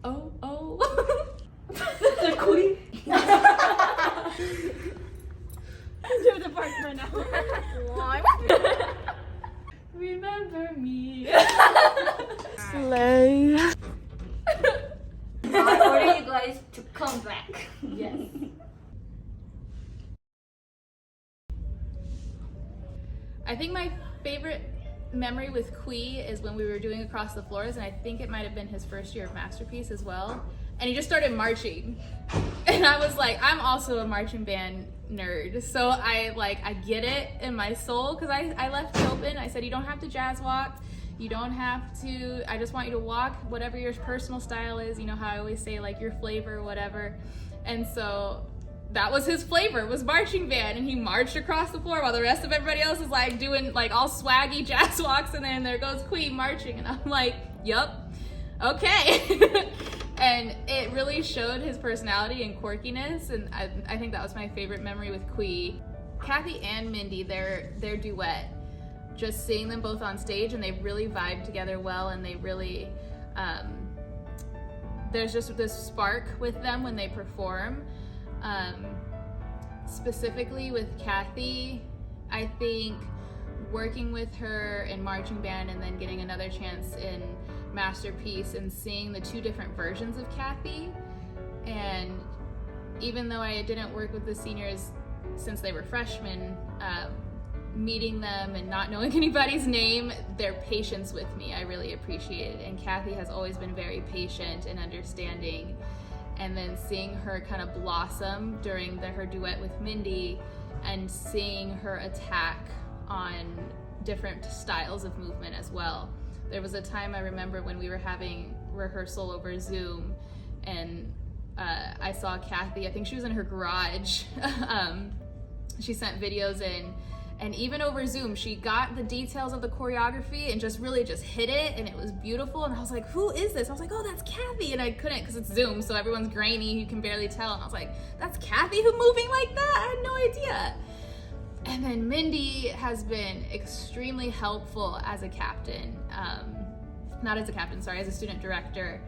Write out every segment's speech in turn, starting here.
Oh, oh. The queen. Do the part for now. Remember me. Slay. I order you guys to come back. Yes. I think my favorite memory with Kui is when we were doing Across the Floors, and I think it might have been his first year of Masterpiece as well. And he just started marching. And I was like, I'm also a marching band nerd. So I get it in my soul, because I left it open. I said, you don't have to jazz walk. You don't have to, I just want you to walk whatever your personal style is. You know how I always say, like, your flavor, whatever. And so that was his flavor, was marching band, and he marched across the floor while the rest of everybody else is like doing like all swaggy jazz walks, and then there goes Queen marching, and I'm like, yup, okay. And it really showed his personality and quirkiness, and I think that was my favorite memory with Kui. Kathy and Mindy, their duet, just seeing them both on stage, and they really vibe together well, and they really, there's just this spark with them when they perform. Specifically with Kathy, I think working with her in marching band and then getting another chance in Masterpiece and seeing the two different versions of Kathy, and even though I didn't work with the seniors since they were freshmen, meeting them and not knowing anybody's name, their patience with me I really appreciated, and Kathy has always been very patient and understanding. And then seeing her kind of blossom during her duet with Mindy, and seeing her attack on different styles of movement as well. There was a time I remember when we were having rehearsal over Zoom, and I saw Kathy, I think she was in her garage. She sent videos in, and even over Zoom, she got the details of the choreography and just really just hit it, and it was beautiful. And I was like, who is this? I was like, oh, that's Kathy. And I couldn't, because it's Zoom, so everyone's grainy, you can barely tell. And I was like, that's Kathy who's moving like that? I had no idea. And then Mindy has been extremely helpful as a captain. Not as a captain, sorry, as a student director.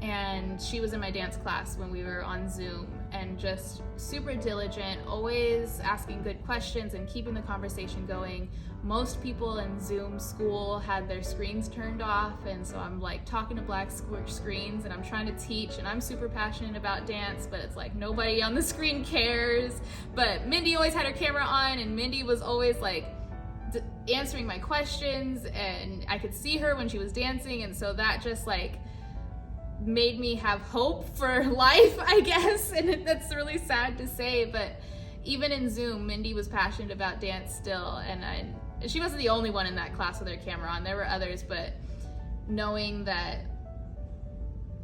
And she was in my dance class when we were on Zoom, and just super diligent, always asking good questions and keeping the conversation going. Most people in Zoom school had their screens turned off, and so I'm like talking to black screens, and I'm trying to teach, and I'm super passionate about dance, but it's like nobody on the screen cares. But Mindy always had her camera on, and Mindy was always like answering my questions, and I could see her when she was dancing, and so that just like made me have hope for life, I guess. And that's really sad to say, but even in Zoom, Mindy was passionate about dance still, and she wasn't the only one in that class with her camera on. There were others, but knowing that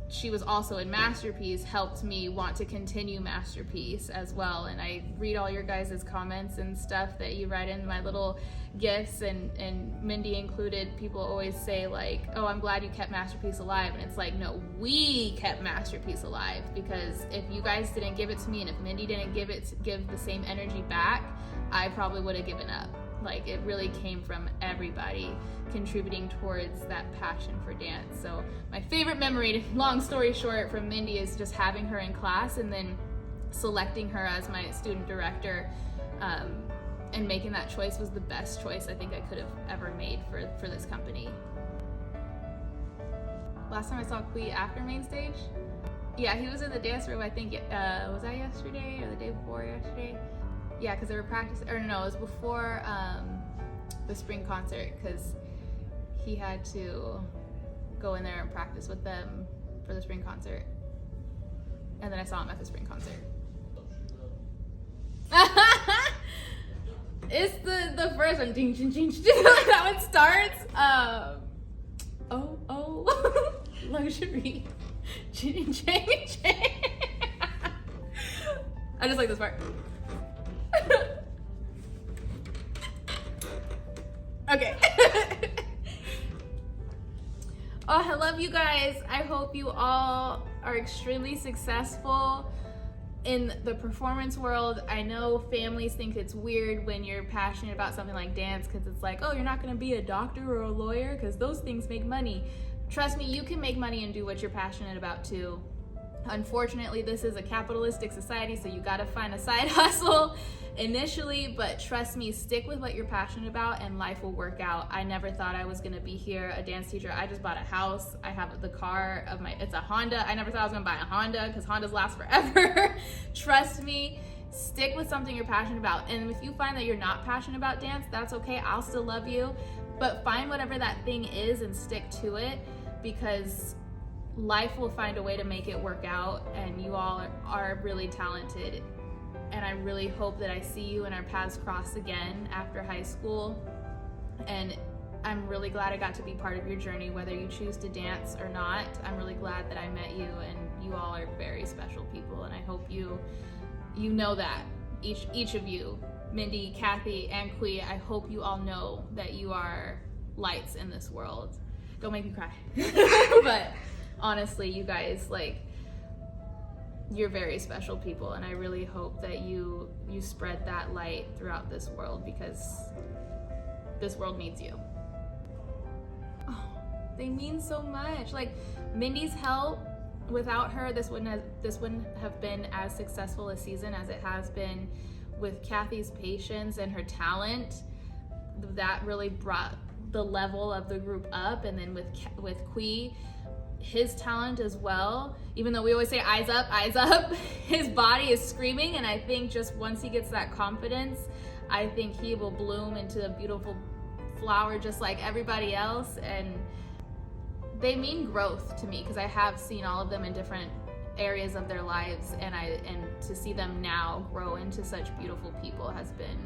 she was also in Masterpiece helped me want to continue Masterpiece as well. And I read all your guys' comments and stuff that you write in my little gifts, and Mindy included. People always say like, oh, I'm glad you kept Masterpiece alive. And it's like, no, we kept Masterpiece alive, because if you guys didn't give it to me, and if Mindy didn't give the same energy back, I probably would have given up. Like, it really came from everybody contributing towards that passion for dance. So my favorite memory, long story short, from Mindy is just having her in class, and then selecting her as my student director, and making that choice was the best choice I think I could have ever made for this company. Last time I saw Kui after main stage, yeah, he was in the dance room, I think, was that yesterday or the day before yesterday? Yeah, because they were practicing, or no, it was before the spring concert, because he had to go in there and practice with them for the spring concert. And then I saw him at the spring concert. It's the first one, ding, ding, ding, ding, that one starts. Oh, luxury, ching, ching, ching. I just like this part. Okay. Oh, I love you guys. I hope you all are extremely successful in the performance world. I know families think it's weird when you're passionate about something like dance, because it's like, oh, you're not going to be a doctor or a lawyer because those things make money. trust me, you can make money and do what you're passionate about too. Unfortunately, this is a capitalistic society, so you gotta find a side hustle initially, but trust me, stick with what you're passionate about and life will work out. I never thought I was gonna be here, a dance teacher. I just bought a house. I have the car of it's a Honda. I never thought I was gonna buy a Honda because Hondas last forever. Trust me, stick with something you're passionate about. And if you find that you're not passionate about dance, that's okay. I'll still love you, but find whatever that thing is and stick to it, because life will find a way to make it work out, and you all are really talented. And I really hope that I see you and our paths cross again after high school. And I'm really glad I got to be part of your journey, whether you choose to dance or not. I'm really glad that I met you, and you all are very special people, and I hope you know that. Each of you, Mindy, Kathy, and Kui, I hope you all know that you are lights in this world. Don't make me cry. But honestly, you guys, like, you're very special people, and I really hope that you spread that light throughout this world, because this world needs you. Oh, they mean so much. Like, Mindy's help, without her, this wouldn't have been as successful a season as it has been. With Kathy's patience and her talent, that really brought the level of the group up. And then with Kui, his talent as well, even though we always say eyes up, his body is screaming, and I think just once he gets that confidence, I think he will bloom into a beautiful flower just like everybody else. And they mean growth to me, because I have seen all of them in different areas of their lives, and to see them now grow into such beautiful people has been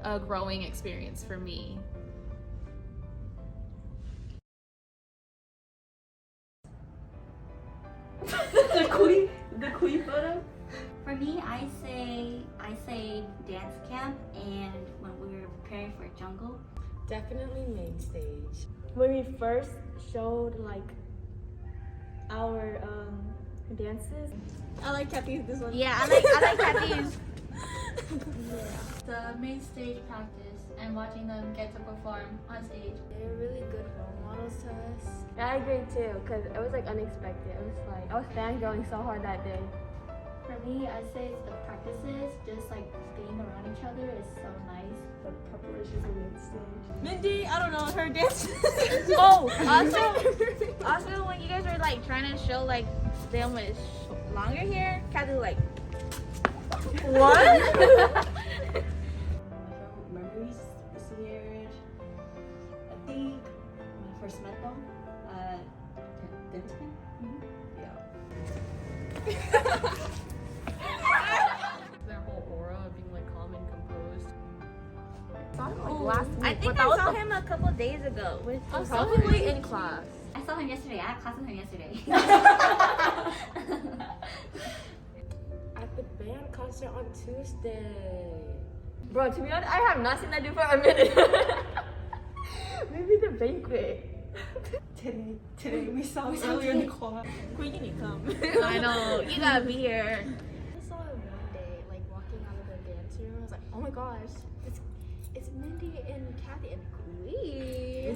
a growing experience for me. The Kui photo. For me, I say dance camp, and when we were preparing for Jungle. Definitely main stage. When we first showed like our dances. I like Kathy's this one. Yeah, I like Kathy's. The main stage practice and watching them get to perform on stage. They're really good role models to us. I agree too, because it was like unexpected. It was like I was fangirling so hard that day. For me, I'd say it's the practices, just like being around each other is so nice. The preparations on main stage. Mindy, I don't know, her dance. Oh, also when you guys were like trying to show like them with longer hair, Kathy was like, what? Memories this year. I think when I first met them at dance camp. Yeah. Their whole aura of being like calm and composed. Last week. I think I saw him a couple days ago. Probably in class. I saw him yesterday. I had class with him yesterday. At the band concert on Tuesday. Bro, to be honest, I have not seen that dude for a minute. Maybe the banquet. Today we saw him earlier in the class. Queen, you need to come. I know, you gotta be here. I saw him one day, like walking out of the dance room. I was like, oh my gosh, it's Mindy and Kathy and Queen.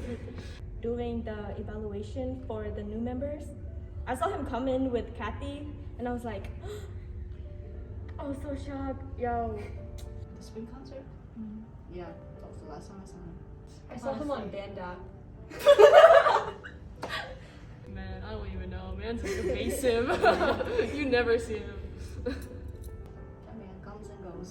During the evaluation for the new members, I saw him come in with Kathy, and I was like, I was so shocked. Yo, The spring concert? Yeah, that was the last time I saw him. I saw him on Banda. Man, I don't even know. Man's like evasive. You never see him. That man comes and goes.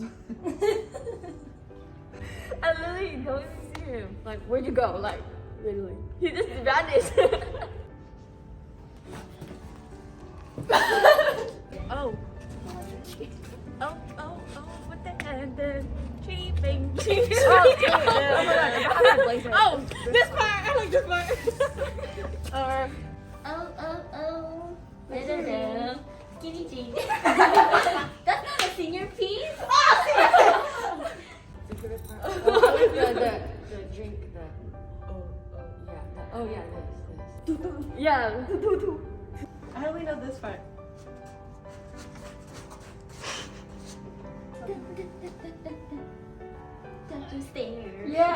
I literally don't even see him. Like, where'd you go? Like, literally. He just vanished. Oh. What the heck? The tree thing. Oh, my God. Oh, this part! I like this part. Oh. Da-da-da. Skinny jeans. That's not a senior piece. The drink, this. Yeah. I only know this part. Don't you stare. Yeah.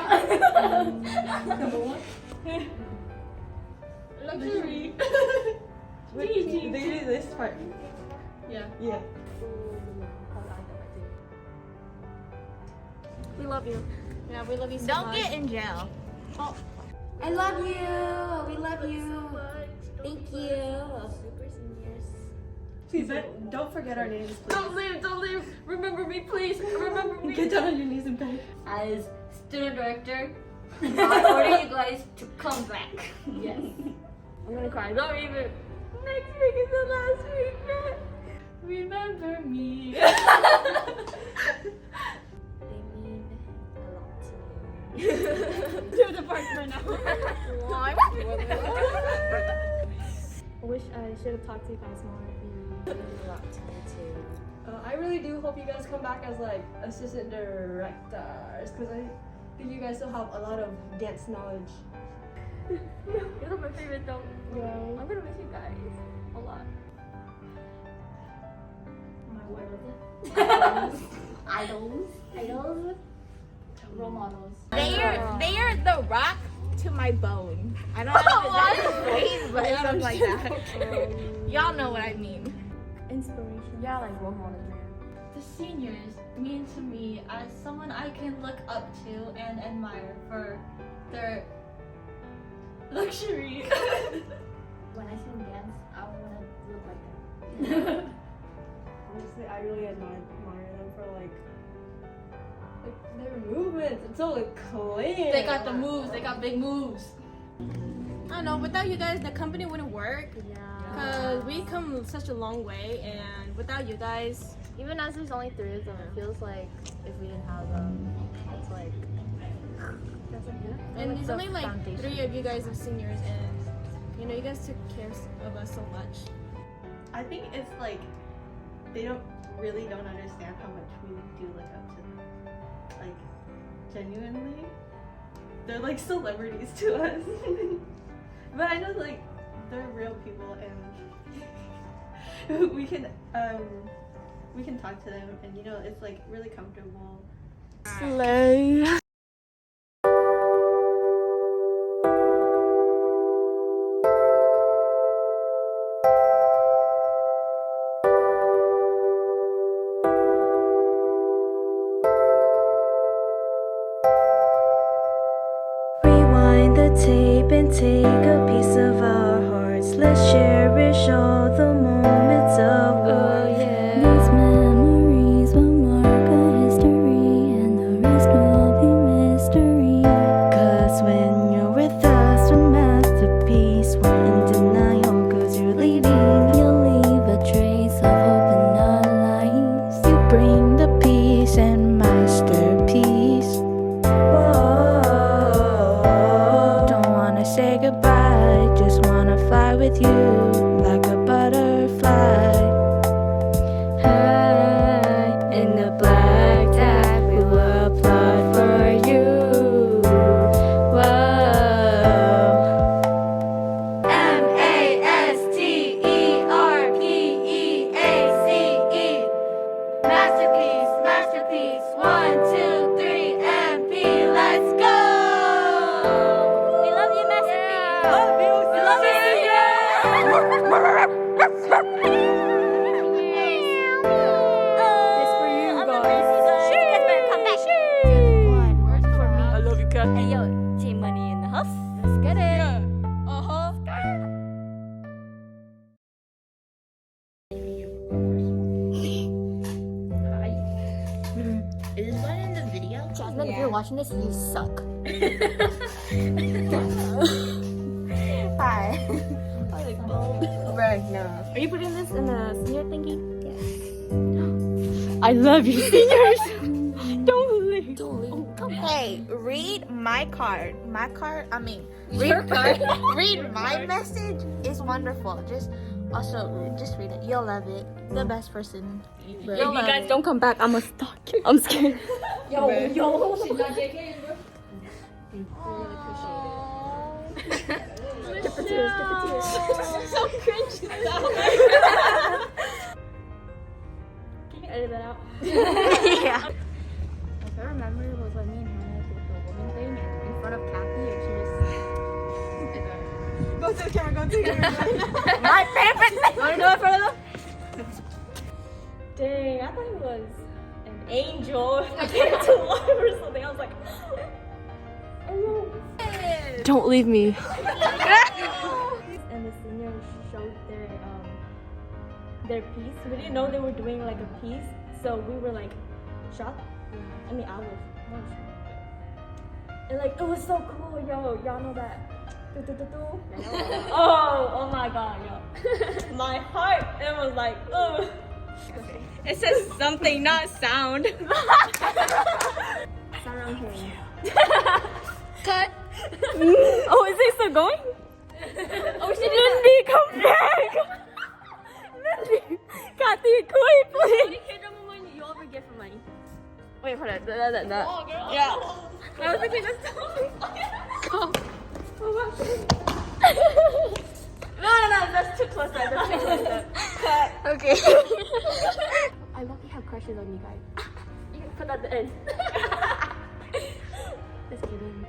Number one. Luxury. Gigi. They do this part. Yeah. Yeah. We love you. Yeah, we love you so Don't much. get in jail. I love you. We love you. Thank you. Super seniors. Please don't forget our names, please. Don't leave. Remember me, please. Remember me. Get down on your knees and beg. As student director, I order you guys to come back. Yes. I'm gonna cry. Don't even. Next week is the last week. Remember me. They mean a lot to me. To the park for now. I wish I should have talked to you guys more. They mean a lot to me too. I really do hope you guys come back as like assistant directors because I think you guys still have a lot of dance knowledge. You're my favorite though. I'm gonna miss you guys a lot. My world. Idols. Role models. They are the rock to my bone. I don't know if it's phrase, but it's something like that. Y'all know what I mean. Inspiration. Yeah, like role models, man. The seniors mean to me as someone I can look up to and admire for their luxury. When I see them dance, I want to look like them. Honestly, I really admire them for like their movements. It's so like clean. They got the moves. They got big moves. I don't know. Without you guys, the company wouldn't work. Yeah. Cause we come such a long way, and without you guys, Even as there's only 3 of them, it feels like if we didn't have them, it's like. That's like, yeah. and there's the only like foundation. 3 of you guys are seniors, and you know you guys took care of us so much. I think it's like they don't understand how much we do look up to them. Like genuinely, they're like celebrities to us. But I know like they're real people, and we can talk to them, and you know it's like really comfortable. Rewind the tape and take a piece of our hearts. Let's cherish all the moments of war. These memories will mark a history, and the rest will be mystery. 'Cause when you're with us, with masterpiece, we're in denial 'cause you're leaving. You'll leave a trace of hope in our lives. You bring the peace and masterpiece. Whoa. Don't wanna say goodbye, just wanna fly with you like a butterfly. High in the black tag, we will applaud for you. Whoa. MASTERPEACE. Masterpiece, masterpiece. 1, 2, 3, MP. Let's go. We love you, masterpiece. Love you. We love you, This for you guys. You guys better come back. For me. I love you, Kat. Hey yo, Team Money in the house. Let's get it. Is this one in the video? Jasmine, if you're watching this, you suck. Hi. Right now. Are you putting this in the senior thingy? Yes. I love you, seniors. Don't leave. Hey, read my card. Read read my message is wonderful. Just read it. You'll love it. The best person. If you guys don't come back, I'm gonna stalk you. I'm scared. Yo. She's not JK, bro. Get the tears. So cringe. Can you edit that out? Yeah. If I remember, it was like me and Hannah did the woman thing in front of Kathy, and she just. to the camera, go to the camera. My favorite. Wanna do it for them? Dang, I thought he was an angel. I came to life or something. I was like, oh. Don't leave me. And the seniors showed their piece. We didn't know they were doing like a piece, so we were like shocked. I mean, I was shocked. And like it was so cool, yo. Y'all know that? Oh my god, yo. My heart, it was like, ugh. It says something, not sound. Surround him. Cut. Oh, is it still going? Oh, she Mindy, come back! Mindy, Kathy, quick, please. You ever get for money? Wait, hold on. Oh, girl. Yeah. I was thinking this. No, that's too close. That's too close. Cut. Okay. I lucky have crushes on you guys. You can put at the end. Just kidding.